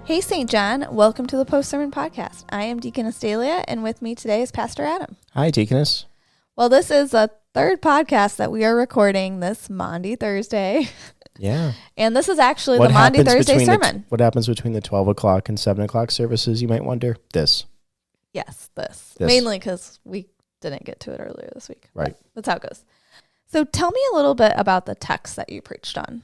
Hey, St. John. Welcome to the Post-Sermon Podcast. I am Deaconess Dahlia, and with me today is Pastor Adam. Hi, Deaconess. Well, this is the third podcast that we are recording this Maundy Thursday. Yeah. And this is actually the Maundy Thursday sermon. What happens between the 12 o'clock and 7 o'clock services, you might wonder? This. Yes, this. Mainly because we didn't get to it earlier this week. Right. That's how it goes. So tell me a little bit about the text that you preached on.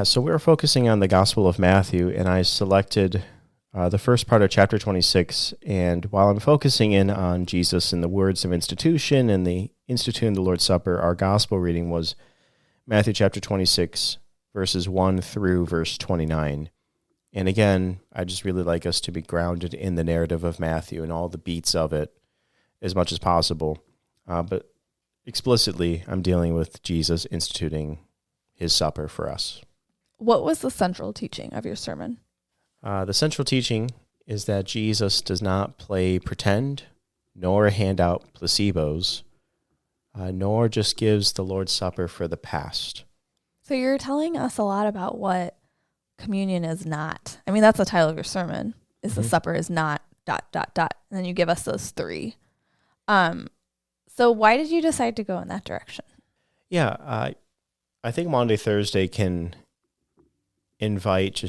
So we were focusing on the Gospel of Matthew, and I selected the first part of chapter 26. And while I'm focusing in on Jesus and the words of institution and the instituting the Lord's Supper, our gospel reading was Matthew chapter 26, verses 1 through verse 29. And again, I just really like us to be grounded in the narrative of Matthew and all the beats of it as much as possible. But explicitly, I'm dealing with Jesus instituting his supper for us. What was the central teaching of your sermon? The central teaching is that Jesus does not play pretend, nor hand out placebos, nor just gives the Lord's Supper for the past. So you're telling us a lot about what communion is not. I mean, that's the title of your sermon, is the supper is not ... And then you give us those three. So why did you decide to go in that direction? Yeah, I think Maundy Thursday can invite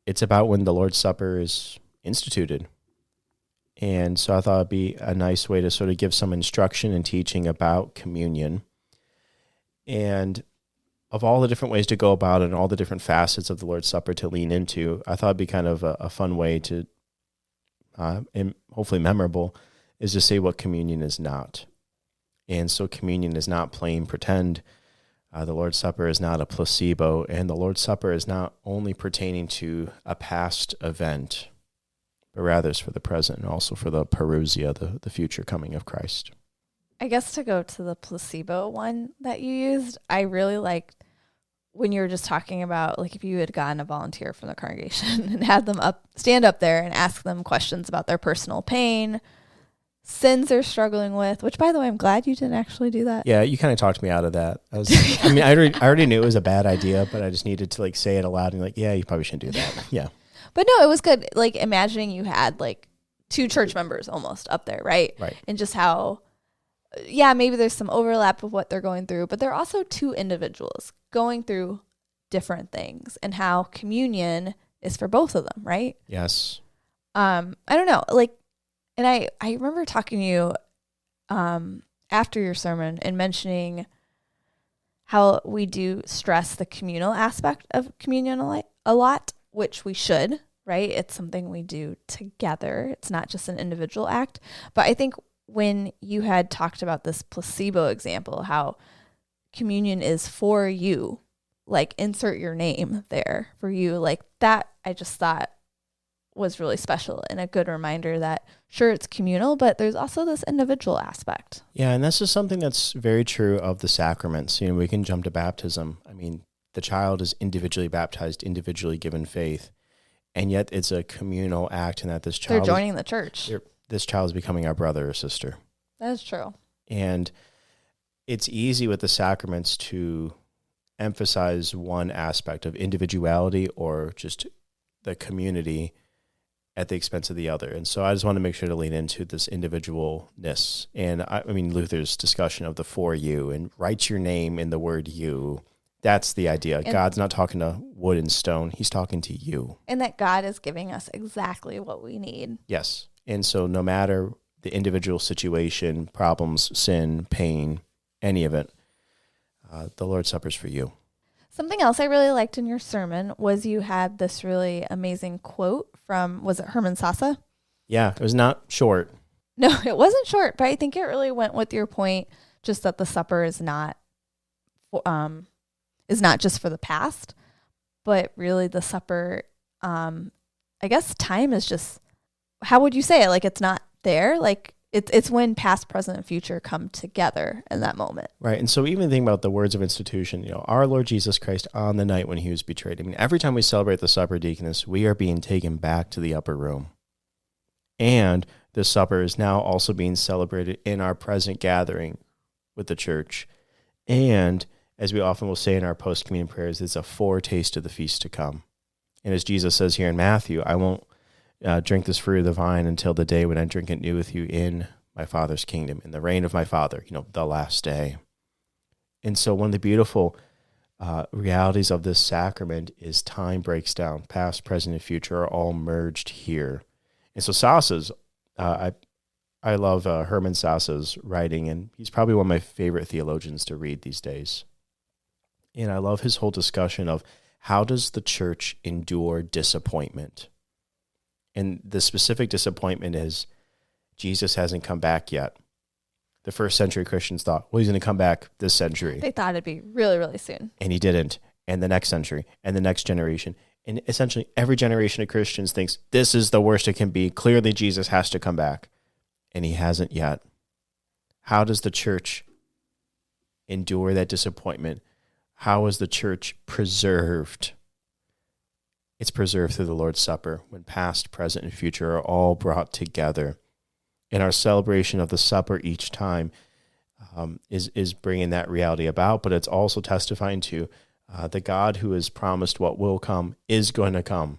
it's about when the Lord's Supper is instituted. And so I thought it'd be a nice way to sort of give some instruction and teaching about communion. And of all the different ways to go about it and all the different facets of the Lord's Supper to lean into, I thought it'd be kind of a fun way to, and hopefully memorable, is to say what communion is not. And so communion is not plain pretend. The Lord's Supper is not a placebo, and the Lord's Supper is not only pertaining to a past event, but rather is for the present and also for the parousia, the future coming of Christ. I guess to go to the placebo one that you used, I really liked when you were just talking about, like, if you had gotten a volunteer from the congregation and had them stand up there and ask them questions about their personal pain, sins they're struggling with, which, by the way, I'm glad you didn't actually do that. Yeah, you kind of talked me out of that. I already knew it was a bad idea, but I just needed to say it aloud and you probably shouldn't do that. Yeah. But no, it was good. Like, imagining you had two church members almost up there, right? Right. And just how, maybe there's some overlap of what they're going through, but they're also two individuals going through different things, and how communion is for both of them, right? Yes. I don't know, and I remember talking to you after your sermon and mentioning how we do stress the communal aspect of communion a lot, which we should, right? It's something we do together. It's not just an individual act. But I think when you had talked about this placebo example, how communion is for you, insert your name there for you, that I just thought was really special and a good reminder that, sure, it's communal, but there's also this individual aspect. Yeah, and this is something that's very true of the sacraments. We can jump to baptism. The child is individually baptized, individually given faith, and yet it's a communal act, and that they're joining the church. This child is becoming our brother or sister. That is true. And it's easy with the sacraments to emphasize one aspect of individuality or just the community at the expense of the other. And so I just want to make sure to lean into this individualness. And Luther's discussion of the for you and write your name in the word you. That's the idea. And God's not talking to wood and stone. He's talking to you. And that God is giving us exactly what we need. Yes. And so no matter the individual situation, problems, sin, pain, any of it, the Lord's Supper's for you. Something else I really liked in your sermon was you had this really amazing quote from, was it Herman Sassa? Yeah, it was not short. No, it wasn't short, but I think it really went with your point, just that the supper is not just for the past, but really the supper, I guess time is just, how would you say it? It's not there. It's when past, present, and future come together in that moment. Right. And so even think about the words of institution, our Lord Jesus Christ on the night when he was betrayed. Every time we celebrate the supper, Deaconess, we are being taken back to the upper room. And the supper is now also being celebrated in our present gathering with the church. And as we often will say in our post-communion prayers, it's a foretaste of the feast to come. And as Jesus says here in Matthew, I won't drink this fruit of the vine until the day when I drink it new with you in my Father's kingdom, in the reign of my Father, the last day. And so one of the beautiful realities of this sacrament is time breaks down. Past, present, and future are all merged here. And so Sassa's, I love Herman Sassa's writing, and he's probably one of my favorite theologians to read these days. And I love his whole discussion of how does the church endure disappointment? And the specific disappointment is Jesus hasn't come back yet. The first century Christians thought, well, he's going to come back this century. They thought it'd be really, really soon. And he didn't. And the next century and the next generation. And essentially every generation of Christians thinks this is the worst it can be. Clearly Jesus has to come back. And he hasn't yet. How does the church endure that disappointment? How is the church preserved? It's preserved through the Lord's Supper, when past, present, and future are all brought together. And our celebration of the supper each time is bringing that reality about, but it's also testifying to the God who has promised what will come is going to come.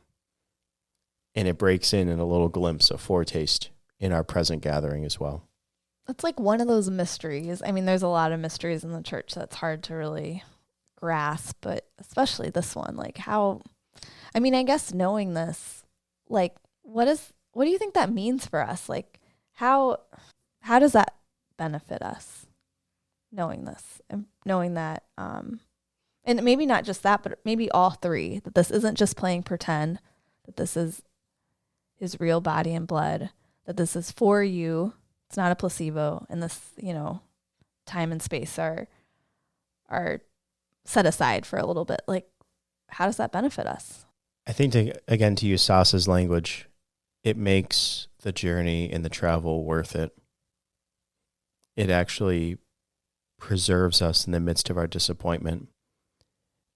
And it breaks in a little glimpse, a foretaste in our present gathering as well. It's like one of those mysteries. I mean, there's a lot of mysteries in the church that's hard to really grasp, but especially this one, like how, I mean, I guess knowing this, like, what do you think that means for us? Like, how does that benefit us, knowing this and knowing that, and maybe not just that, but maybe all three, that this isn't just playing pretend, that this is his real body and blood, that this is for you. It's not a placebo, and this, time and space are set aside for a little bit. Like, how does that benefit us? I think, to use Sassa's language, it makes the journey and the travel worth it. It actually preserves us in the midst of our disappointment.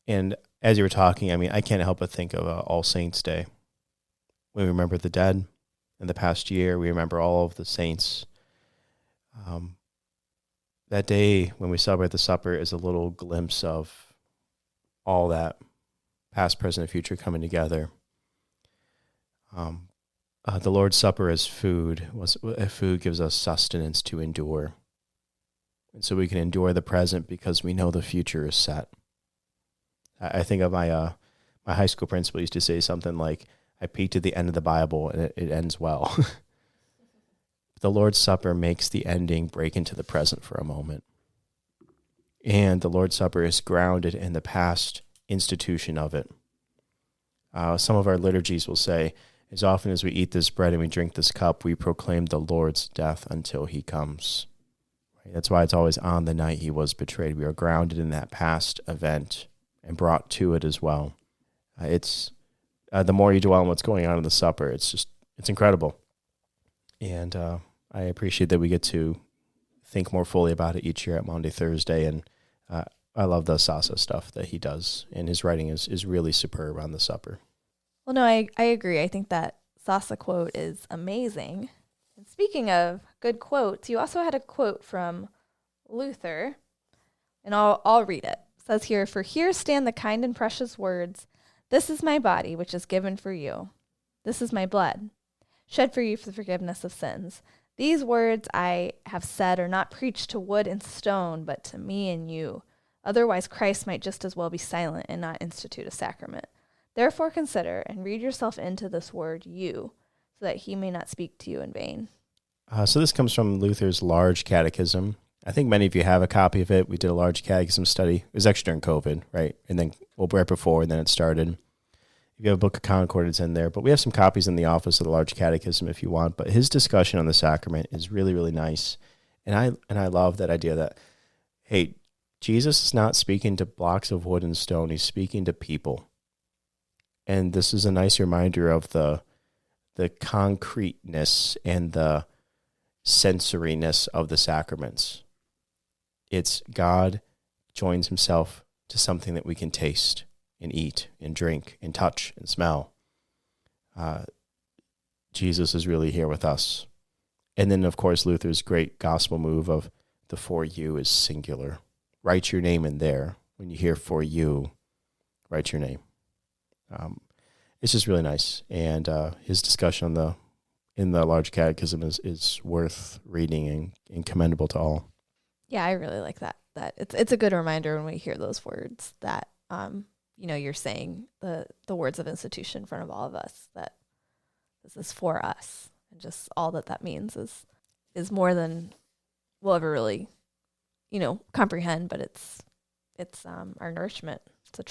And as you were talking, I mean, I can't help but think of All Saints' Day. We remember the dead in the past year. We remember all of the saints. That day when we celebrate the supper is a little glimpse of all that past, present, and future coming together. The Lord's Supper as food. Food gives us sustenance to endure. And so we can endure the present because we know the future is set. I think of my high school principal used to say something like, I peeked at the end of the Bible and it ends well. The Lord's Supper makes the ending break into the present for a moment. And the Lord's Supper is grounded in the past institution of it. Some of our liturgies will say, as often as we eat this bread and we drink this cup, we proclaim the Lord's death until he comes. That's why it's always on the night he was betrayed. We are grounded in that past event and brought to it as well. It's the more you dwell on what's going on in the supper, it's incredible. And I appreciate that we get to think more fully about it each year at Maundy Thursday. And I love the Sasa stuff that he does. And his writing is really superb on the supper. Well, no, I agree. I think that Sasa quote is amazing. And speaking of good quotes, you also had a quote from Luther, and I'll read it. It says here, "For here stand the kind and precious words, 'This is my body, which is given for you. This is my blood, shed for you for the forgiveness of sins. These words I have said are not preached to wood and stone, but to me and you. Otherwise Christ might just as well be silent and not institute a sacrament. Therefore consider and read yourself into this word, you, so that he may not speak to you in vain." So this comes from Luther's Large Catechism. I think many of you have a copy of it. We did a Large Catechism study. It was actually during COVID, right? And then, right before, and then it started. If you have a Book of Concord, it's in there. But we have some copies in the office of the Large Catechism if you want. But his discussion on the sacrament is really, really nice. And I love that idea that, hey, Jesus is not speaking to blocks of wood and stone. He's speaking to people. And this is a nice reminder of the concreteness and the sensoriness of the sacraments. It's God joins himself to something that we can taste and eat and drink and touch and smell. Jesus is really here with us. And then, of course, Luther's great gospel move of the "for you" is singular. Write your name in there. When you hear "for you," write your name. it's just really nice. And his discussion in the large catechism is worth reading and commendable to all. Yeah, I really like that. That it's a good reminder when we hear those words that you're saying the words of institution in front of all of us, that this is for us, and just all that means is more than we'll ever really comprehend, but it's our nourishment. It's a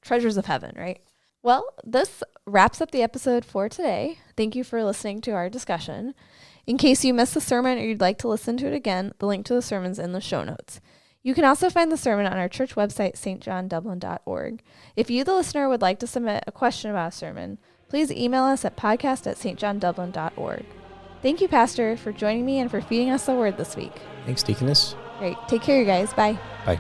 treasures of heaven, right? Well, this wraps up the episode for today. Thank you for listening to our discussion. In case you missed the sermon or you'd like to listen to it again, the link to the sermon's in the show notes. You can also find the sermon on our church website, stjohndublin.org. If you, the listener, would like to submit a question about a sermon, please email us at podcast@stjohndublin.org. Thank you, Pastor, for joining me and for feeding us the word this week. Thanks, Deaconess. Great. Take care, you guys. Bye. Bye.